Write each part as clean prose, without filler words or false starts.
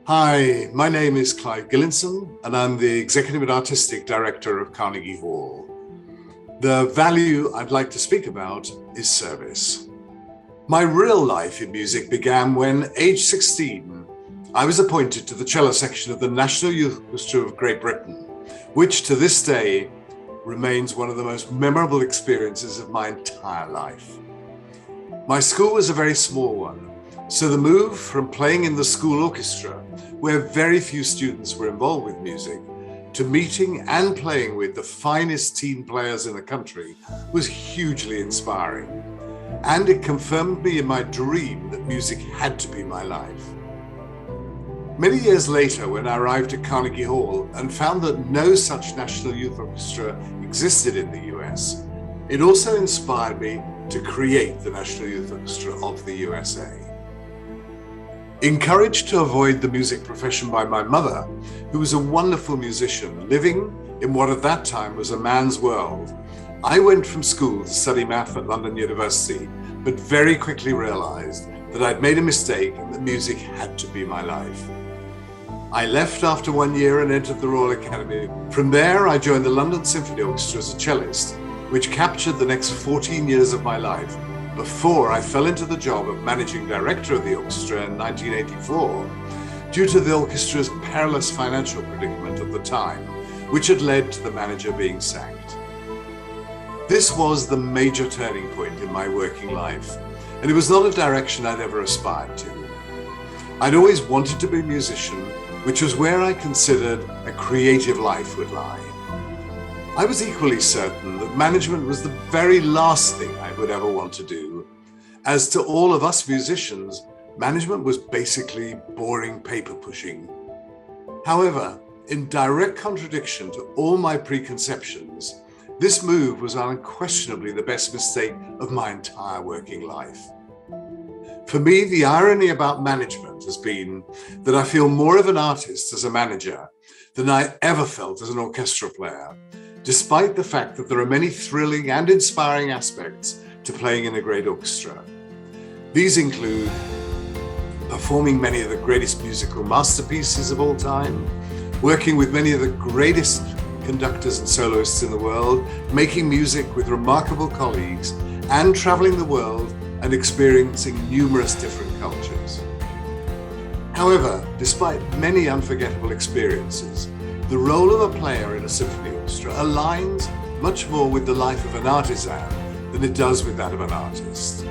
Hi, my name is Clive Gillinson, and I'm the Executive and Artistic Director of Carnegie Hall. The value I'd like to speak about is service. My real life in music began when, age 16, I was appointed to the cello section of the National Youth Orchestra of Great Britain, which to this day remains one of the most memorable experiences of my entire life. My school was a very small one, so the move from playing in the school orchestra, where very few students were involved with music, to meeting and playing with the finest teen players in the country was hugely inspiring. And it confirmed me in my dream that music had to be my life. Many years later, when I arrived at Carnegie Hall and found that no such National Youth Orchestra existed in the US, it also inspired me to create the National Youth Orchestra of the USA. Encouraged to avoid the music profession by my mother, who was a wonderful musician living in what at that time was a man's world, I went from school to study math at London University, but very quickly realized that I'd made a mistake and that music had to be my life. I left after 1 year and entered the Royal Academy. From there, I joined the London Symphony Orchestra as a cellist, which captured the next 14 years of my life, before I fell into the job of managing director of the orchestra in 1984 due to the orchestra's perilous financial predicament at the time, which had led to the manager being sacked. This was the major turning point in my working life, and it was not a direction I'd ever aspired to. I'd always wanted to be a musician, which was where I considered a creative life would lie. I was equally certain that management was the very last thing I would ever want to do. As to all of us musicians, management was basically boring paper pushing. However, in direct contradiction to all my preconceptions, this move was unquestionably the best mistake of my entire working life. For me, the irony about management has been that I feel more of an artist as a manager than I ever felt as an orchestra player, despite the fact that there are many thrilling and inspiring aspects to playing in a great orchestra. These include performing many of the greatest musical masterpieces of all time, working with many of the greatest conductors and soloists in the world, making music with remarkable colleagues, and traveling the world and experiencing numerous different cultures. However, despite many unforgettable experiences, the role of a player in a symphony orchestra aligns much more with the life of an artisan than it does with that of an artist.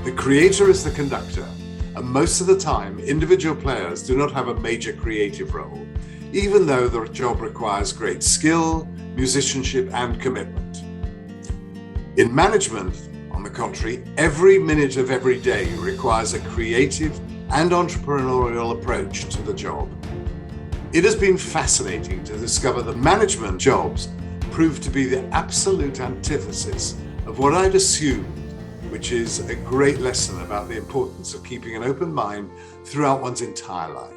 The creator is the conductor, and most of the time, individual players do not have a major creative role, even though the job requires great skill, musicianship, and commitment. In management, on the contrary, every minute of every day requires a creative and entrepreneurial approach to the job. It has been fascinating to discover that management jobs proved to be the absolute antithesis of what I'd assumed, which is a great lesson about the importance of keeping an open mind throughout one's entire life.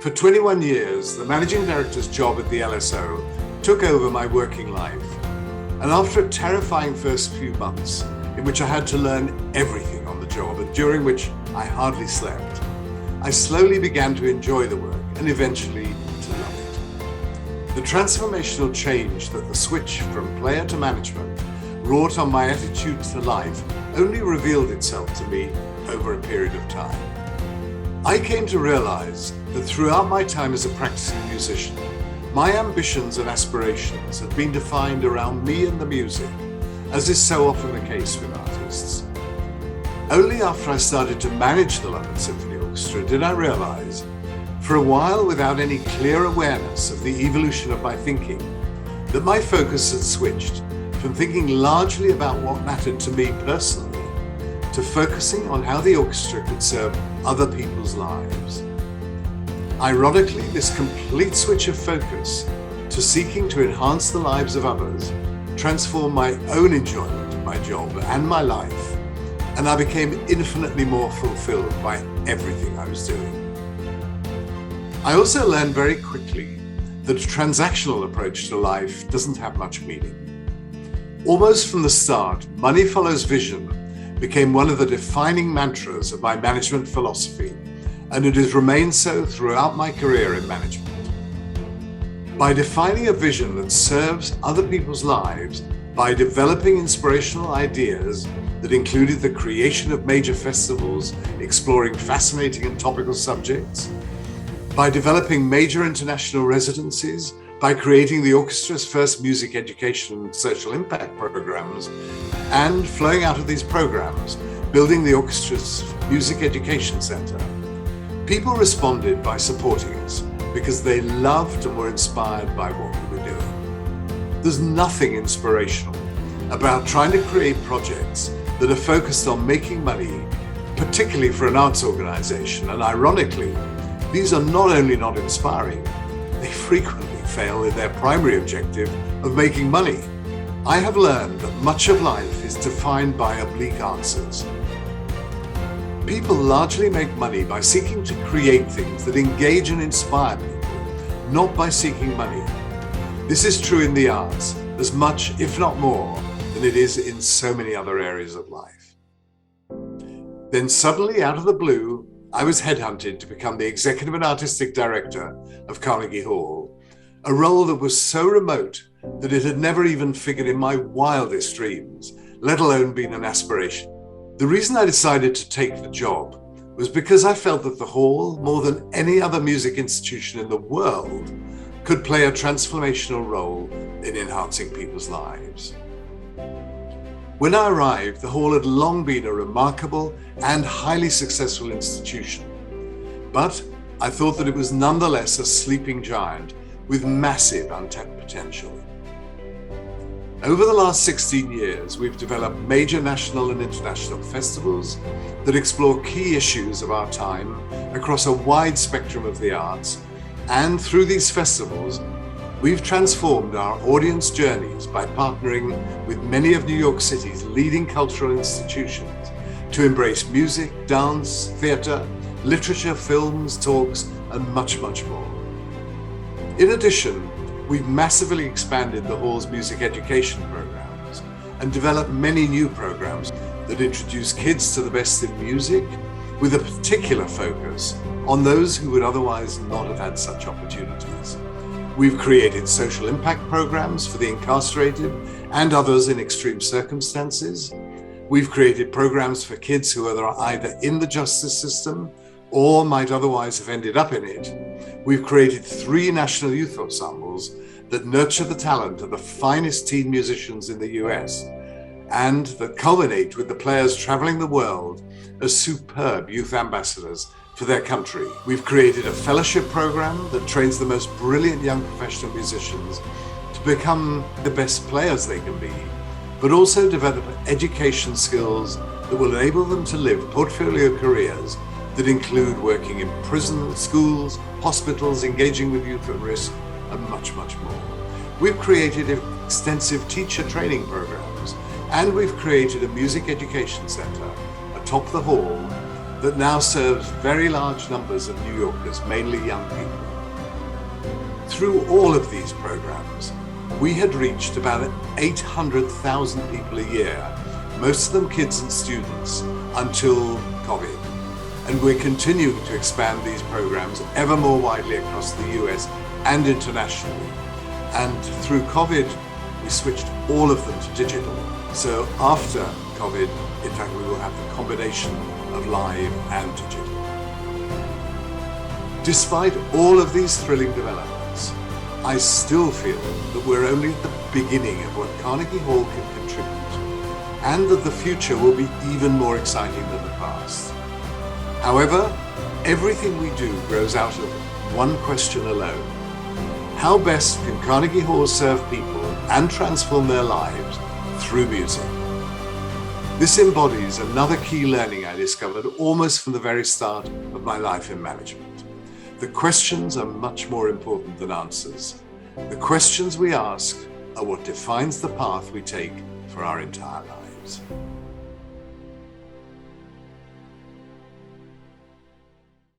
For 21 years, the managing director's job at the LSO took over my working life. And after a terrifying first few months, in which I had to learn everything on the job and during which I hardly slept, I slowly began to enjoy the work and eventually to love it. The transformational change that the switch from player to management wrought on my attitude to life only revealed itself to me over a period of time. I came to realize that throughout my time as a practicing musician, my ambitions and aspirations had been defined around me and the music, as is so often the case with artists. Only after I started to manage the London Symphony Orchestra did I realize, for a while without any clear awareness of the evolution of my thinking, that my focus had switched from thinking largely about what mattered to me personally to focusing on how the orchestra could serve other people's lives. Ironically, this complete switch of focus to seeking to enhance the lives of others transformed my own enjoyment of my job and my life, and I became infinitely more fulfilled by everything I was doing. I also learned very quickly that a transactional approach to life doesn't have much meaning. Almost from the start, money follows vision became one of the defining mantras of my management philosophy, and it has remained so throughout my career in management. By defining a vision that serves other people's lives, by developing inspirational ideas that included the creation of major festivals exploring fascinating and topical subjects, by developing major international residencies, by creating the orchestra's first music education and social impact programs, and flowing out of these programs, building the orchestra's music education center, people responded by supporting us because they loved and were inspired by what we were doing. There's nothing inspirational about trying to create projects that are focused on making money, particularly for an arts organization, and ironically, these are not only not inspiring, they frequently fail in their primary objective of making money. I have learned that much of life is defined by oblique answers. People largely make money by seeking to create things that engage and inspire people, not by seeking money. This is true in the arts as much, if not more, than it is in so many other areas of life. Then suddenly, out of the blue, I was headhunted to become the executive and artistic director of Carnegie Hall, a role that was so remote that it had never even figured in my wildest dreams, let alone been an aspiration. The reason I decided to take the job was because I felt that the Hall, more than any other music institution in the world, could play a transformational role in enhancing people's lives. When I arrived, the Hall had long been a remarkable and highly successful institution, but I thought that it was nonetheless a sleeping giant with massive untapped potential. Over the last 16 years, we've developed major national and international festivals that explore key issues of our time across a wide spectrum of the arts, and through these festivals, we've transformed our audience journeys by partnering with many of New York City's leading cultural institutions to embrace music, dance, theater, literature, films, talks, and much, much more. In addition, we've massively expanded the Hall's music education programs and developed many new programs that introduce kids to the best in music, with a particular focus on those who would otherwise not have had such opportunities. We've created social impact programs for the incarcerated and others in extreme circumstances. We've created programs for kids who are either in the justice system or might otherwise have ended up in it. We've created 3 national youth ensembles that nurture the talent of the finest teen musicians in the US, and that culminate with the players traveling the world as superb youth ambassadors for their country. We've created a fellowship program that trains the most brilliant young professional musicians to become the best players they can be, but also develop education skills that will enable them to live portfolio careers that include working in prisons, schools, hospitals, engaging with youth at risk, and much, much more. We've created extensive teacher training programs, and we've created a music education center atop the Hall that now serves very large numbers of New Yorkers, mainly young people. Through all of these programs, we had reached about 800,000 people a year, most of them kids and students, until COVID. And we're continuing to expand these programs ever more widely across the US and internationally. And through COVID, we switched all of them to digital. So after COVID, in fact, we will have the combination of live and digital. Despite all of these thrilling developments, I still feel that we're only at the beginning of what Carnegie Hall can contribute, and that the future will be even more exciting than the past. However, everything we do grows out of one question alone. How best can Carnegie Hall serve people and transform their lives through music? This embodies another key learning I discovered almost from the very start of my life in management. The questions are much more important than answers. The questions we ask are what defines the path we take for our entire lives.